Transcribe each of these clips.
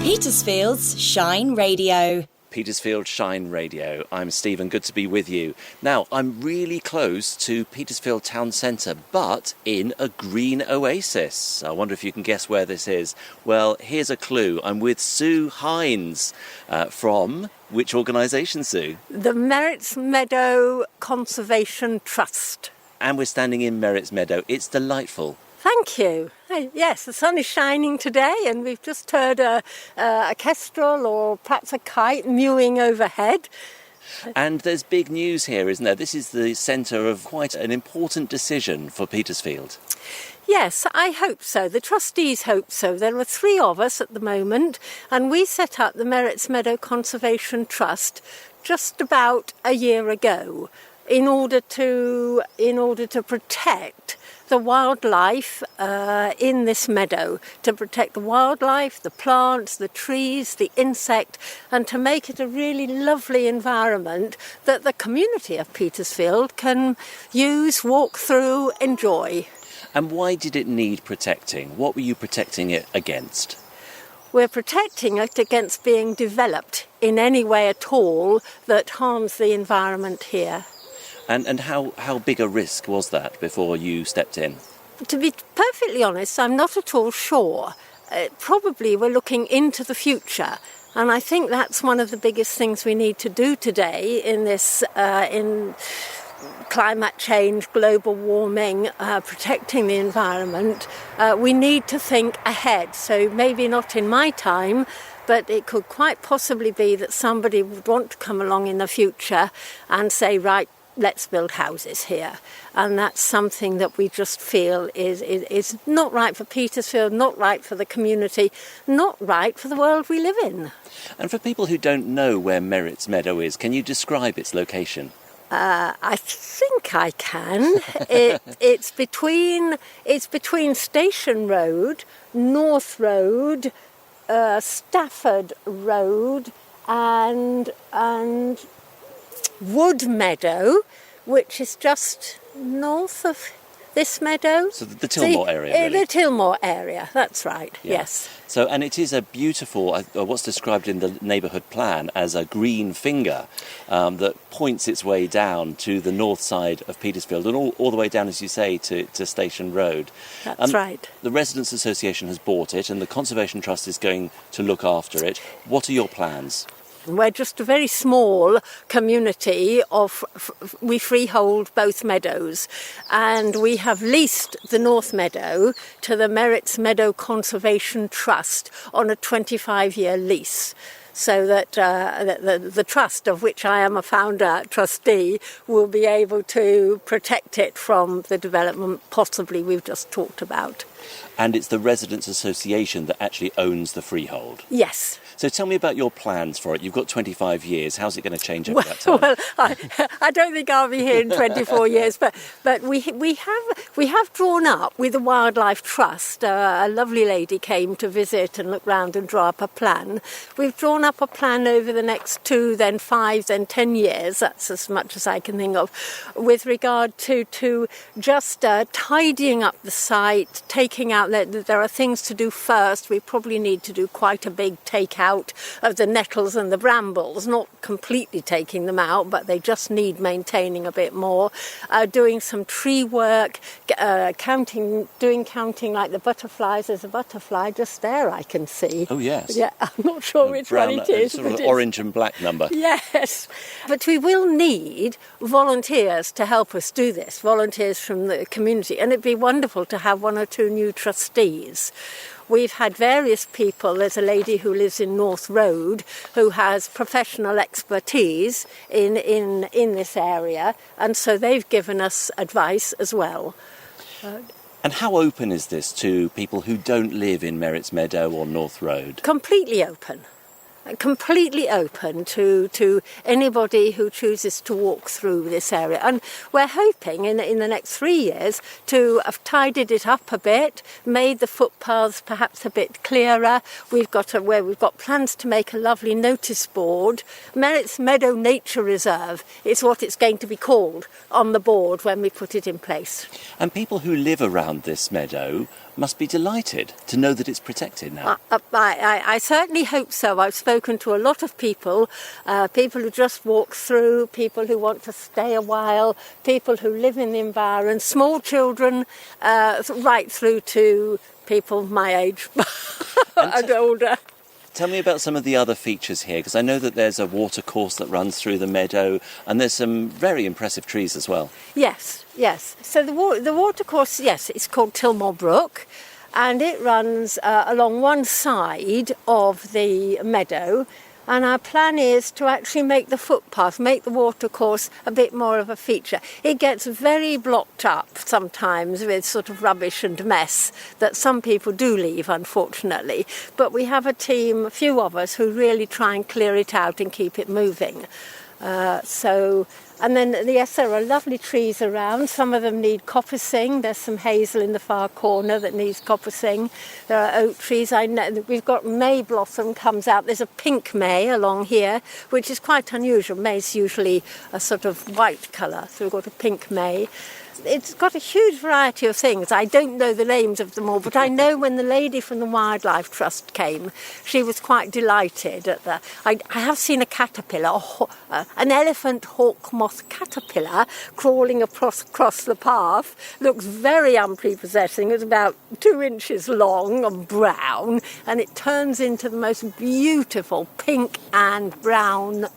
Petersfield's Shine Radio. Petersfield Shine Radio. I'm Stephen, good to be with you. Now, I'm really close to Petersfield Town Centre, but in a green oasis. I wonder if you can guess where this is. Well, here's a clue. I'm with Sue Hines from which organisation, Sue? The Merritt's Meadow Conservation Trust. And we're standing in Merritt's Meadow. It's delightful. Thank you. Yes, the sun is shining today and we've just heard a kestrel or perhaps a kite mewing overhead. And there's big news here, isn't there? This is the centre of quite an important decision for Petersfield. Yes, I hope so. The trustees hope so. There are 3 of us at the moment and we set up the Merritt's Meadow Conservation Trust just about a year ago in order to protect the wildlife in this meadow, to protect the wildlife, the plants, the trees, the insect, and to make it a really lovely environment that the community of Petersfield can use, walk through, enjoy. And why did it need protecting? What were you protecting it against? We're protecting it against being developed in any way at all that harms the environment here. And how big a risk was that before you stepped in? To be perfectly honest, I'm not at all sure. Probably we're looking into the future. And I think that's one of the biggest things we need to do today in this, in climate change, global warming, protecting the environment. We need to think ahead. So maybe not in my time, but it could quite possibly be that somebody would want to come along in the future and say, right, let's build houses here. And that's something that we just feel is not right for Petersfield, not right for the community, not right for the world we live in. And for people who don't know where Merritt's Meadow is, can you describe its location? I think I can. It's between Station Road, North Road, Stafford Road and Wood Meadow, which is just north of this meadow. So the Tilmore area, really? The Tilmore area, that's right, yeah. Yes. So, and it is a beautiful, what's described in the neighbourhood plan as a green finger that points its way down to the north side of Petersfield and all the way down, as you say, to Station Road. That's right. The Residents Association has bought it and the Conservation Trust is going to look after it. What are your plans? We're just a very small community we freehold both meadows, and we have leased the North Meadow to the Merritt's Meadow Conservation Trust on a 25-year lease. So that the trust, of which I am a founder trustee, will be able to protect it from the development possibly we've just talked about. And it's the Residents Association that actually owns the freehold? Yes. So tell me about your plans for it. You've got 25 years. How's it going to change over that time? Well, I don't think I'll be here in 24 years, but we have drawn up with the Wildlife Trust. A lovely lady came to visit and look round and draw up a plan. We've drawn up a plan over the next 2, then 5, then 10 years. That's as much as I can think of, with regard to just tidying up the site, taking out. There are things to do first. We probably need to do quite a big takeout of the nettles and the brambles, not completely taking them out, but they just need maintaining a bit more. Doing some tree work, counting like the butterflies. There's a butterfly just there I can see. Oh, yes. Yeah, I'm not sure which one it is. Sort of orange and black number. Yes, but we will need volunteers to help us do this, volunteers from the community, and it'd be wonderful to have 1 or 2 new trustees. We've had various people. There's a lady who lives in North Road who has professional expertise in this area, and so they've given us advice as well. And how open is this to people who don't live in Merritt's Meadow or North Road? Completely open. Completely open to anybody who chooses to walk through this area. And we're hoping in the next 3 years to have tidied it up a bit, made the footpaths perhaps a bit clearer. We've got plans to make a lovely notice board. Merritt's Meadow Nature Reserve is what it's going to be called on the board when we put it in place. And people who live around this meadow, must be delighted to know that it's protected now. I certainly hope so. I've spoken to a lot of people, people who just walk through, people who want to stay a while, people who live in the environment, small children, right through to people my age and older. Tell me about some of the other features here, because I know that there's a watercourse that runs through the meadow, and there's some very impressive trees as well. Yes. So the watercourse, yes, it's called Tilmore Brook, and it runs along one side of the meadow. And our plan is to actually make the footpath, make the watercourse a bit more of a feature. It gets very blocked up sometimes with sort of rubbish and mess that some people do leave, unfortunately. But we have a team, a few of us, who really try and clear it out and keep it moving. And then, yes, there are lovely trees around. Some of them need coppicing. There's some hazel in the far corner that needs coppicing. There are oak trees. I know we've got May blossom comes out. There's a pink May along here, which is quite unusual. May's usually a sort of white colour, so we've got a pink May. It's got a huge variety of things. I don't know the names of them all, but I know when the lady from the Wildlife Trust came, she was quite delighted at the... I have seen a caterpillar, an elephant hawk moth caterpillar crawling across the path. Looks very unprepossessing. It's about 2 inches long and brown, and it turns into the most beautiful pink and brown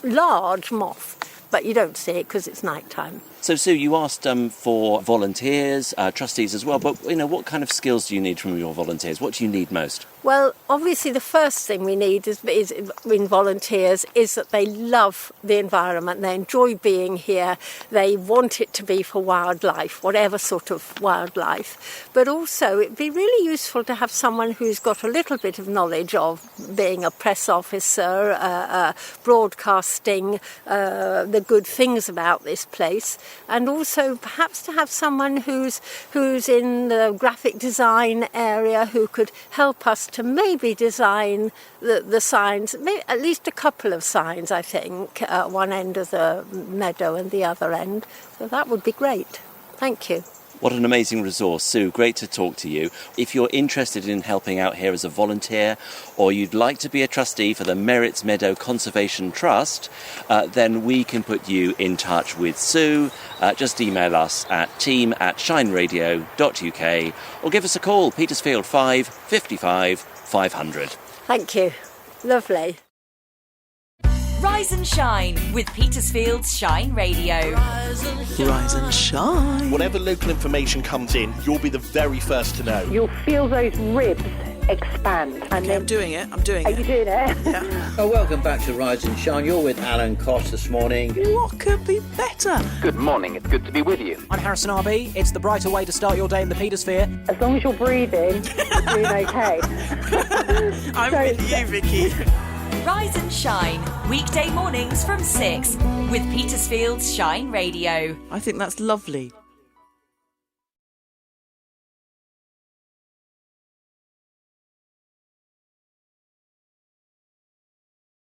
large moth. But you don't see it because it's night time. So, Sue, you asked for volunteers, trustees as well, but, what kind of skills do you need from your volunteers? What do you need most? Well, obviously the first thing we need is in volunteers is that they love the environment, they enjoy being here, they want it to be for wildlife, whatever sort of wildlife. But also it'd be really useful to have someone who's got a little bit of knowledge of being a press officer, broadcasting the good things about this place, and also perhaps to have someone who's in the graphic design area who could help us to maybe design the signs, maybe at least a couple of signs, I think, at one end of the meadow and the other end. So that would be great. Thank you. What an amazing resource. Sue, great to talk to you. If you're interested in helping out here as a volunteer, or you'd like to be a trustee for the Merritts Meadow Conservation Trust, then we can put you in touch with Sue. Just email us at team@shineradio.uk or give us a call, Petersfield 5 55 500. Thank you. Lovely. Rise and Shine with Petersfield's Shine Radio. Rise and shine. Whatever local information comes in, you'll be the very first to know. You'll feel those ribs expand. And Okay, I'm doing it. Are you doing it? Yeah. Oh, welcome back to Rise and Shine. You're with Alan Coss this morning. What could be better? Good morning, it's good to be with you. I'm Harrison RB. It's the brighter way to start your day in the Petersphere. As long as you're breathing, you're doing okay. I'm with you, Vicky. Rise and Shine, weekday mornings from 6 with Petersfield's Shine Radio. I think that's lovely.